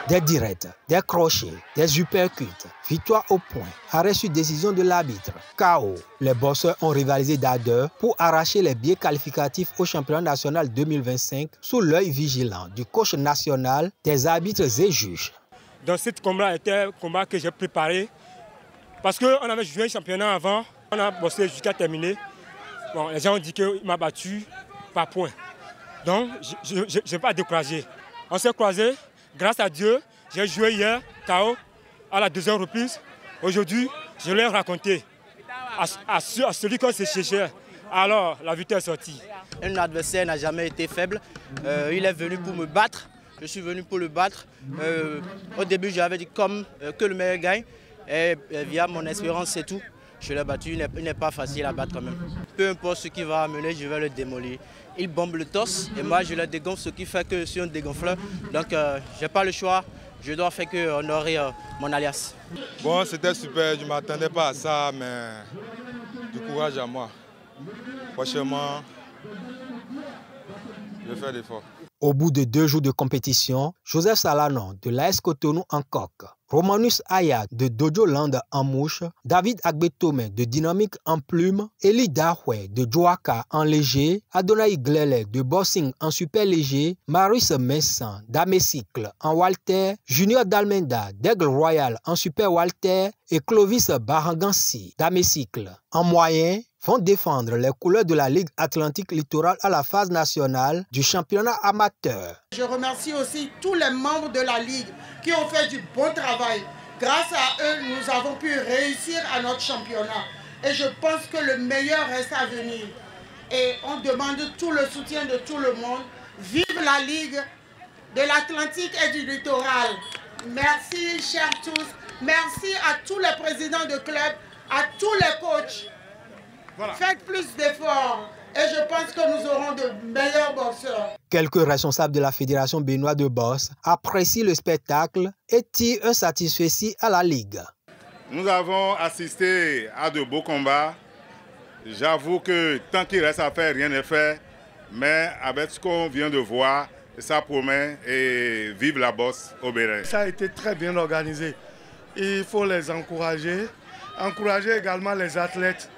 Des directs, des crochets, des uppercuts, victoire au point, arrêt sur décision de l'arbitre, KO. Les boxeurs ont rivalisé d'ardeur pour arracher les billets qualificatifs au championnat national 2025 sous l'œil vigilant du coach national, des arbitres et juges. Dans ce combat était un combat que j'ai préparé parce qu'on avait joué un championnat avant, on a bossé jusqu'à terminer. Bon, les gens ont dit qu'il m'a battu par point. Donc, je n'ai pas découragé. On s'est croisés. Grâce à Dieu, j'ai joué hier KO à la 2e reprise. Aujourd'hui, je l'ai raconté à celui qu'on se cherchait. Alors, la victoire est sortie. Un adversaire n'a jamais été faible. Il est venu pour me battre. Je suis venu pour le battre. Au début, j'avais dit que le meilleur gagne. Et via mon expérience, c'est tout. Je l'ai battu. Il n'est pas facile à battre quand même. Peu importe ce qu'il va amener, je vais le démolir. Il bombe le torse et moi je le dégonfle, ce qui fait que je suis un dégonfleur. Donc je n'ai pas le choix, je dois faire que honorer mon alias. Bon, c'était super, je ne m'attendais pas à ça, mais du courage à moi. Franchement, je vais faire l'effort. Au bout de 2 jours de compétition, Joseph Salanon de l'AS Cotonou en coque, Romanus Aya de Dojo Land en mouche, David Agbetome de Dynamique en plume, Eli Dahwe de Joaka en léger, Adonai Glele de Bossing en super léger, Marius Messan d'Amécycle en Walter, Junior Dalmenda d'Aigle Royal en super Walter et Clovis Barangansi d'Amécycle en moyen vont défendre les couleurs de la Ligue Atlantique Littorale à la phase nationale du championnat amateur. Je remercie aussi tous les membres de la Ligue qui ont fait du bon travail. Grâce à eux, nous avons pu réussir à notre championnat. Et je pense que le meilleur reste à venir. Et on demande tout le soutien de tout le monde. Vive la Ligue de l'Atlantique et du Littoral. Merci, chers tous. Merci à tous les présidents de club, à tous les coachs. Voilà. Faites plus d'efforts et je pense que nous aurons de meilleurs boxeurs. Quelques responsables de la Fédération béninoise de boxe apprécient le spectacle et tirent un satisfait à la Ligue. Nous avons assisté à de beaux combats. J'avoue que tant qu'il reste à faire, rien n'est fait. Mais avec ce qu'on vient de voir, ça promet et vive la boxe au Bénin. Ça a été très bien organisé. Il faut les encourager. Encourager également les athlètes.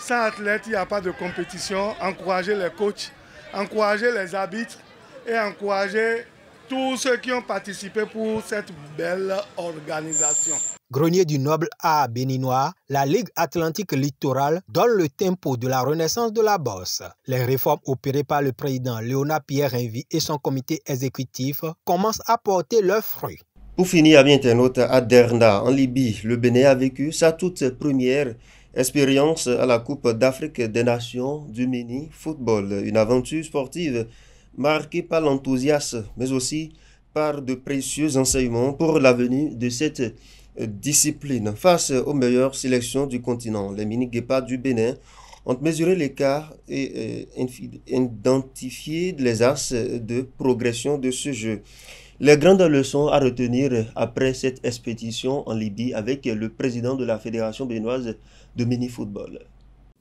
sans athlète, il n'y a pas de compétition. Encourager les coachs, encourager les arbitres et encourager tous ceux qui ont participé pour cette belle organisation. Grenier du Noble A béninois, la Ligue Atlantique Littorale donne le tempo de la renaissance de la bosse. Les réformes opérées par le président Léonard Pierre Envie et son comité exécutif commencent à porter leurs fruits. Pour finir, amis internautes, à Derna, en Libye, le Bénin a vécu sa toute première expérience à la Coupe d'Afrique des Nations du mini-football. Une aventure sportive marquée par l'enthousiasme, mais aussi par de précieux enseignements pour l'avenir de cette discipline. Face aux meilleures sélections du continent, les mini-guépards du Bénin ont mesuré l'écart et identifié les axes de progression de ce jeu. Les grandes leçons à retenir après cette expédition en Libye avec le président de la Fédération béninoise de mini-football.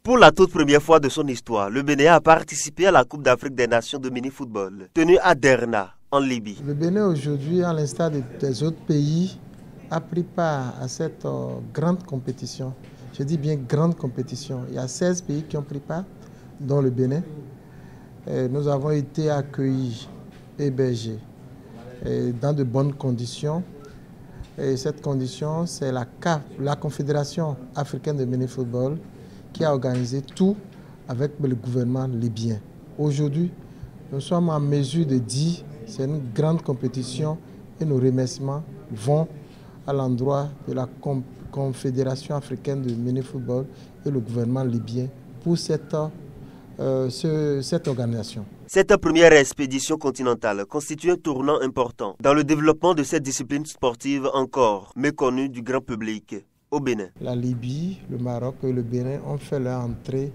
Pour la toute première fois de son histoire, le Bénin a participé à la Coupe d'Afrique des Nations de mini-football, tenue à Derna, en Libye. Le Bénin aujourd'hui, à l'instar des autres pays, a pris part à cette grande compétition. Je dis bien grande compétition. Il y a 16 pays qui ont pris part, dont le Bénin. Et nous avons été accueillis, hébergés, dans de bonnes conditions. Et cette condition, c'est la CAF, la Confédération africaine de mini-football, qui a organisé tout avec le gouvernement libyen. Aujourd'hui, nous sommes en mesure de dire que c'est une grande compétition et nos remerciements vont à l'endroit de la Confédération africaine de mini-football et le gouvernement libyen pour cette organisation. Cette première expédition continentale constitue un tournant important dans le développement de cette discipline sportive encore méconnue du grand public au Bénin. La Libye, le Maroc et le Bénin ont fait leur entrée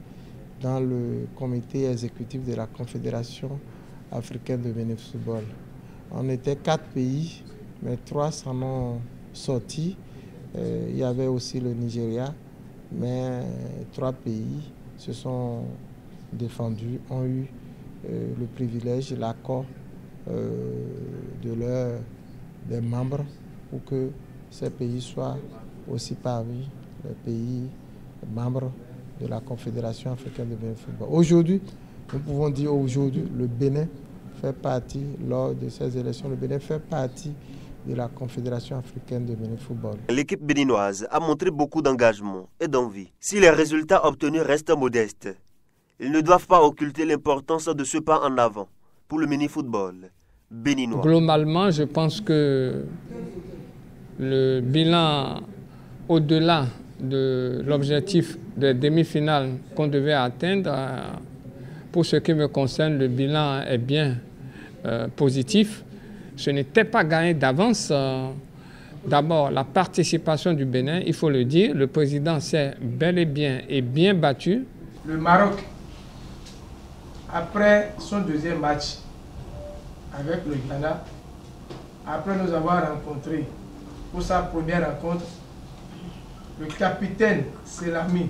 dans le comité exécutif de la Confédération africaine de mini-football. On était 4 pays, mais 3 s'en ont sortis. Il y avait aussi le Nigeria, mais 3 pays se sont défendus, ont eu le privilège, l'accord des membres pour que ces pays soient aussi parmi les pays membres de la Confédération africaine de mini-football. Aujourd'hui, nous pouvons dire aujourd'hui, le Bénin fait partie, lors de ces élections, le Bénin fait partie de la Confédération africaine de mini-football. L'équipe béninoise a montré beaucoup d'engagement et d'envie. Si les résultats obtenus restent modestes, ils ne doivent pas occulter l'importance de ce pas en avant pour le mini-football béninois. Globalement, je pense que le bilan, au-delà de l'objectif des demi-finales qu'on devait atteindre, pour ce qui me concerne, le bilan est bien positif. Ce n'était pas gagné d'avance. D'abord, la participation du Bénin, il faut le dire, le président s'est bel et bien battu. Le Maroc, après son deuxième match avec le Ghana, après nous avoir rencontrés pour sa première rencontre, le capitaine Selami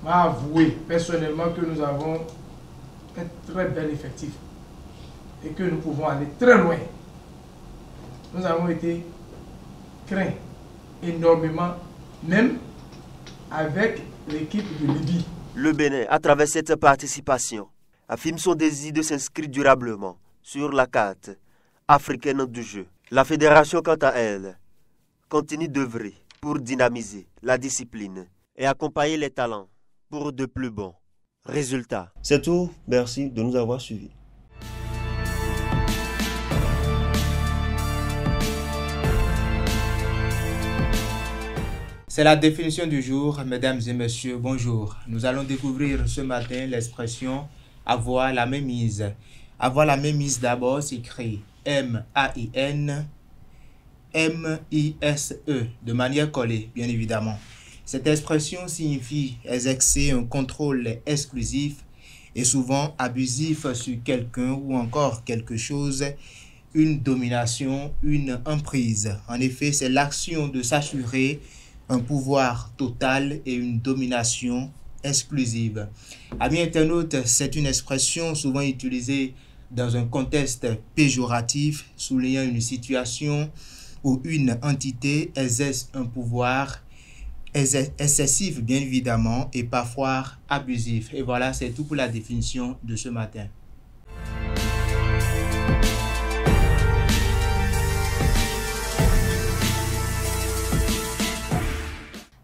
m'a avoué personnellement que nous avons un très bel effectif et que nous pouvons aller très loin. Nous avons été craints énormément, même avec l'équipe de Libye. Le Bénin, à travers cette participation, affirme son désir de s'inscrire durablement sur la carte africaine du jeu. La fédération, quant à elle, continue d'œuvrer pour dynamiser la discipline et accompagner les talents pour de plus bons résultats. C'est tout. Merci de nous avoir suivis. C'est la définition du jour, mesdames et messieurs, bonjour. Nous allons découvrir ce matin l'expression « avoir la mainmise ». Avoir la mainmise d'abord s'écrit M-A-I-N M-I-S-E, de manière collée, bien évidemment. Cette expression signifie exercer un contrôle exclusif et souvent abusif sur quelqu'un ou encore quelque chose, une domination, une emprise. En effet, c'est l'action de s'assurer un pouvoir total et une domination exclusive. Amis internautes, c'est une expression souvent utilisée dans un contexte péjoratif, soulignant une situation où une entité exerce un pouvoir excessif bien évidemment et parfois abusif. Et voilà, c'est tout pour la définition de ce matin.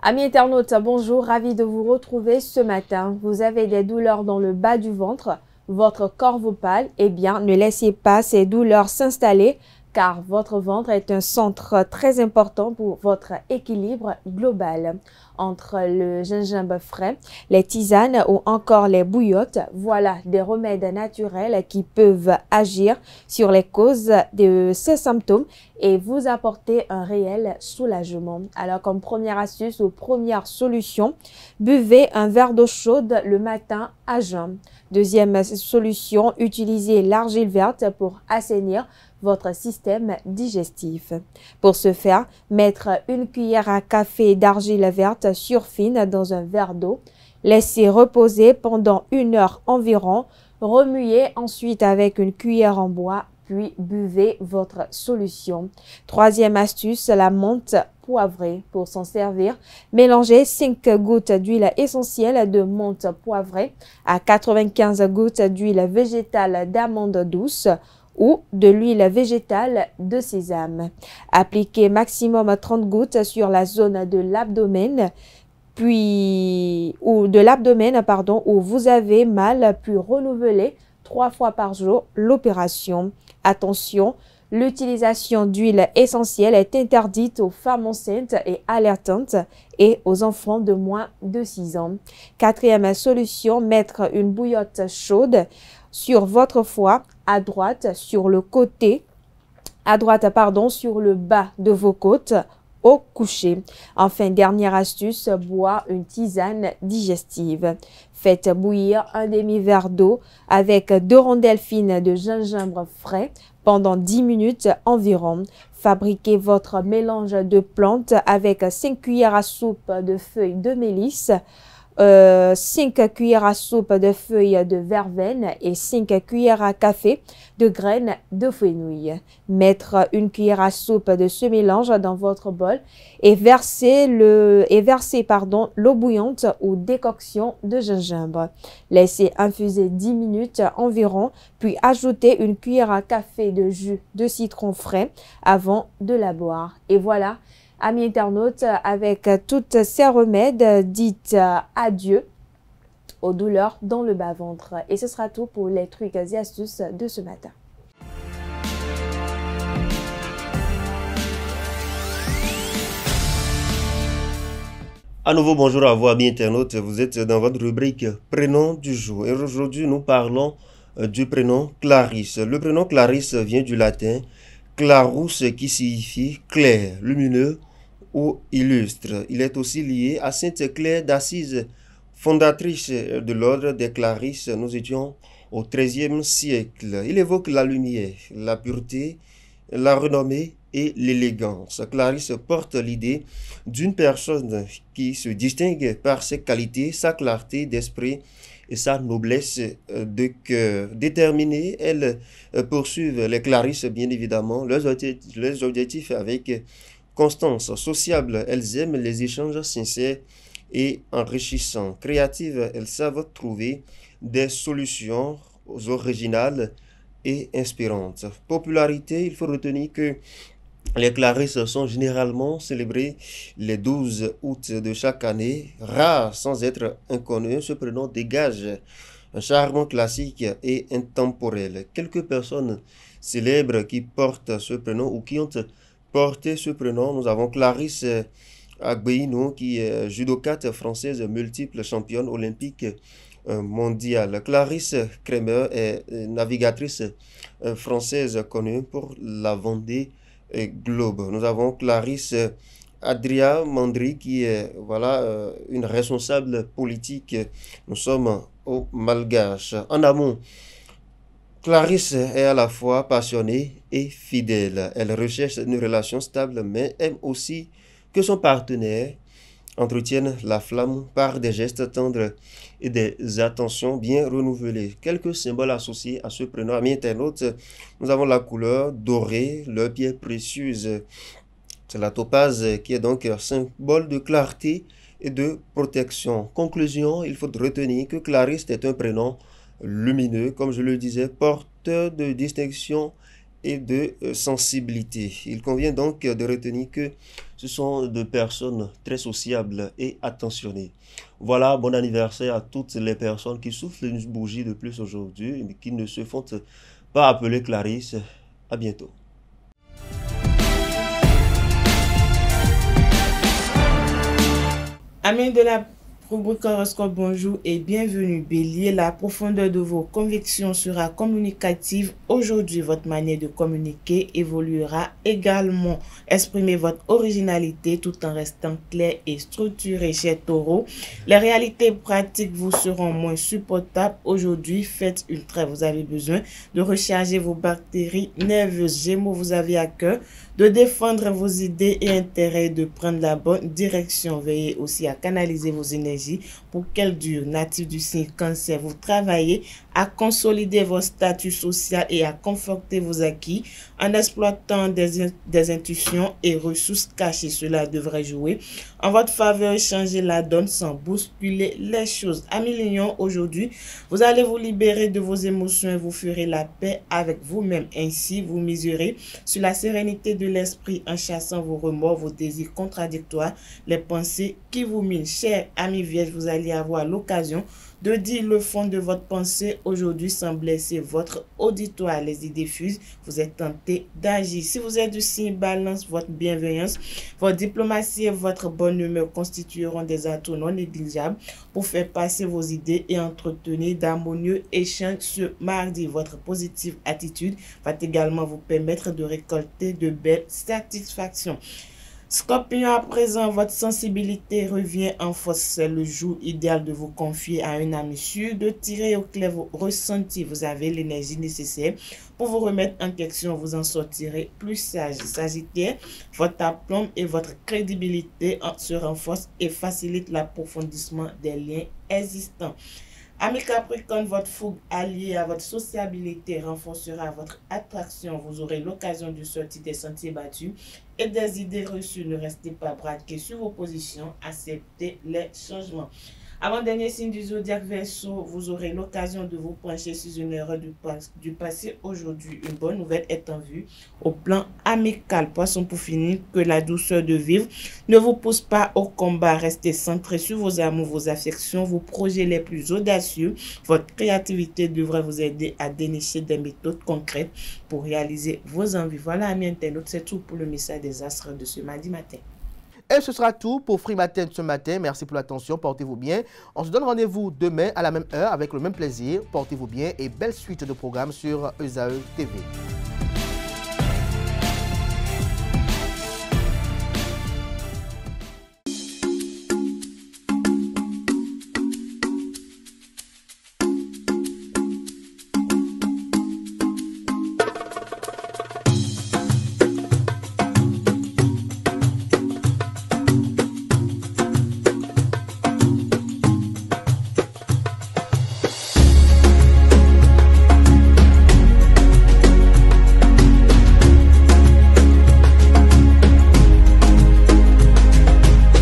Amis internautes, bonjour, ravi de vous retrouver ce matin. Vous avez des douleurs dans le bas du ventre, votre corps vous pâle, eh bien ne laissez pas ces douleurs s'installer car votre ventre est un centre très important pour votre équilibre global. Entre le gingembre frais, les tisanes ou encore les bouillottes, voilà des remèdes naturels qui peuvent agir sur les causes de ces symptômes et vous apporter un réel soulagement. Alors comme première astuce ou première solution, buvez un verre d'eau chaude le matin à jeun. Deuxième solution, utilisez l'argile verte pour assainir votre système digestif. Pour ce faire, mettre une cuillère à café d'argile verte surfine dans un verre d'eau. Laissez reposer pendant 1 heure environ. Remuez ensuite avec une cuillère en bois, puis buvez votre solution. Troisième astuce, la menthe poivrée. Pour s'en servir, mélangez 5 gouttes d'huile essentielle de menthe poivrée à 95 gouttes d'huile végétale d'amande douce ou de l'huile végétale de sésame. Appliquez maximum 30 gouttes sur la zone de l'abdomen, où vous avez mal, puis renouvelez 3 fois par jour l'opération. Attention, l'utilisation d'huile essentielle est interdite aux femmes enceintes et allaitantes et aux enfants de moins de 6 ans. Quatrième solution, mettre une bouillotte chaude sur votre foie à droite, sur le bas de vos côtes au coucher. Enfin, dernière astuce, boire une tisane digestive. Faites bouillir un demi-verre d'eau avec 2 rondelles fines de gingembre frais pendant 10 minutes environ. Fabriquez votre mélange de plantes avec 5 cuillères à soupe de feuilles de mélisse, 5 cuillères à soupe de feuilles de verveine et 5 cuillères à café de graines de fenouil. Mettre une cuillère à soupe de ce mélange dans votre bol et verser l'eau bouillante ou décoction de gingembre. Laissez infuser 10 minutes environ, puis ajoutez une cuillère à café de jus de citron frais avant de la boire. Et voilà, amis internautes, avec tous ces remèdes, dites adieu aux douleurs dans le bas-ventre. Et ce sera tout pour les trucs et astuces de ce matin. À nouveau, bonjour à vous, amis internautes. Vous êtes dans votre rubrique prénom du jour. Et aujourd'hui, nous parlons du prénom Clarisse. Le prénom Clarisse vient du latin clarus qui signifie clair, lumineux ou illustre. Il est aussi lié à Sainte Claire d'Assise, fondatrice de l'ordre des Clarisses. Nous étions au XIIIe siècle. Il évoque la lumière, la pureté, la renommée et l'élégance. Clarisse porte l'idée d'une personne qui se distingue par ses qualités, sa clarté d'esprit et sa noblesse de cœur. Déterminée, elles poursuivent, les Clarisses bien évidemment, leurs objectifs avec constance. Sociables, elles aiment les échanges sincères et enrichissants. Créatives, elles savent trouver des solutions originales et inspirantes. Popularité, il faut retenir que les Clarisses sont généralement célébrées les 12 août de chaque année. Rare sans être inconnu, ce prénom dégage un charme classique et intemporel. Quelques personnes célèbres qui portent ce prénom ou qui ont porté ce prénom, nous avons Clarisse Agbeino qui est judokate française multiple championne olympique mondiale. Clarisse Kremer est navigatrice française connue pour la Vendée Globe. Nous avons Clarisse Adria Mandry qui est une responsable politique. Nous sommes au Malgache. En amont, Clarisse est à la fois passionnée et fidèle. Elle recherche une relation stable mais aime aussi que son partenaire entretienne la flamme par des gestes tendres et des attentions bien renouvelées. Quelques symboles associés à ce prénom. Amis internautes, nous avons la couleur dorée, leur pierre précieuse. C'est la topaze qui est donc un symbole de clarté et de protection. Conclusion, il faut retenir que Clarisse est un prénom lumineux, comme je le disais, porteur de distinction et de sensibilité. Il convient donc de retenir que ce sont de personnes très sociables et attentionnées. Voilà, bon anniversaire à toutes les personnes qui soufflent une bougie de plus aujourd'hui, mais qui ne se font pas appeler Clarisse. À bientôt. Amis de la rubrique horoscope, bonjour et bienvenue. Bélier, la profondeur de vos convictions sera communicative. Aujourd'hui, votre manière de communiquer évoluera également. Exprimez votre originalité tout en restant clair et structuré. Chez Taureau, les réalités pratiques vous seront moins supportables. Aujourd'hui, faites une trêve. Vous avez besoin de recharger vos bactéries nerveuses. Gémeaux, vous avez à cœur de défendre vos idées et intérêts, de prendre la bonne direction. Veillez aussi à canaliser vos énergies pour qu'elles durent. Natif du signe Cancer, vous travaillez à consolider votre statut social et à conforter vos acquis en exploitant des intuitions et ressources cachées. Cela devrait jouer en votre faveur et changer la donne sans bousculer les choses. Amis Lion, aujourd'hui, vous allez vous libérer de vos émotions et vous ferez la paix avec vous-même. Ainsi, vous miserez sur la sérénité de l'esprit en chassant vos remords, vos désirs contradictoires, les pensées qui vous minent. Chers amis Vierge, vous allez avoir l'occasion de dire le fond de votre pensée aujourd'hui sans blesser votre auditoire. Les idées fusent, vous êtes tenté d'agir. Si vous êtes du signe Balance, votre bienveillance, votre diplomatie et votre bonne humeur constitueront des atouts non négligeables pour faire passer vos idées et entretenir d'harmonieux échanges ce mardi. Votre positive attitude va également vous permettre de récolter de belles satisfactions. Scorpion, à présent, votre sensibilité revient en force. C'est le jour idéal de vous confier à un ami sûr, de tirer au clair vos ressentis. Vous avez l'énergie nécessaire pour vous remettre en question. Vous en sortirez plus sage. Sagittaire, votre aplomb et votre crédibilité se renforcent et facilitent l'approfondissement des liens existants. Ami Capricorne, votre fougue alliée à votre sociabilité renforcera votre attraction. Vous aurez l'occasion de sortir des sentiers battus et des idées reçues. Ne restez pas braqués sur vos positions. Acceptez les changements. Avant-dernier signe du zodiaque Verseau, vous aurez l'occasion de vous pencher sur une erreur du passé aujourd'hui. Une bonne nouvelle est en vue au plan amical. Poisson, pour finir, que la douceur de vivre ne vous pousse pas au combat. Restez centré sur vos amours, vos affections, vos projets les plus audacieux. Votre créativité devrait vous aider à dénicher des méthodes concrètes pour réaliser vos envies. Voilà, amis internautes, c'est tout pour le message des astres de ce mardi matin. Et ce sera tout pour Free Matin de ce matin. Merci pour l'attention. Portez-vous bien. On se donne rendez-vous demain à la même heure avec le même plaisir. Portez-vous bien et belle suite de programmes sur ESAE TV.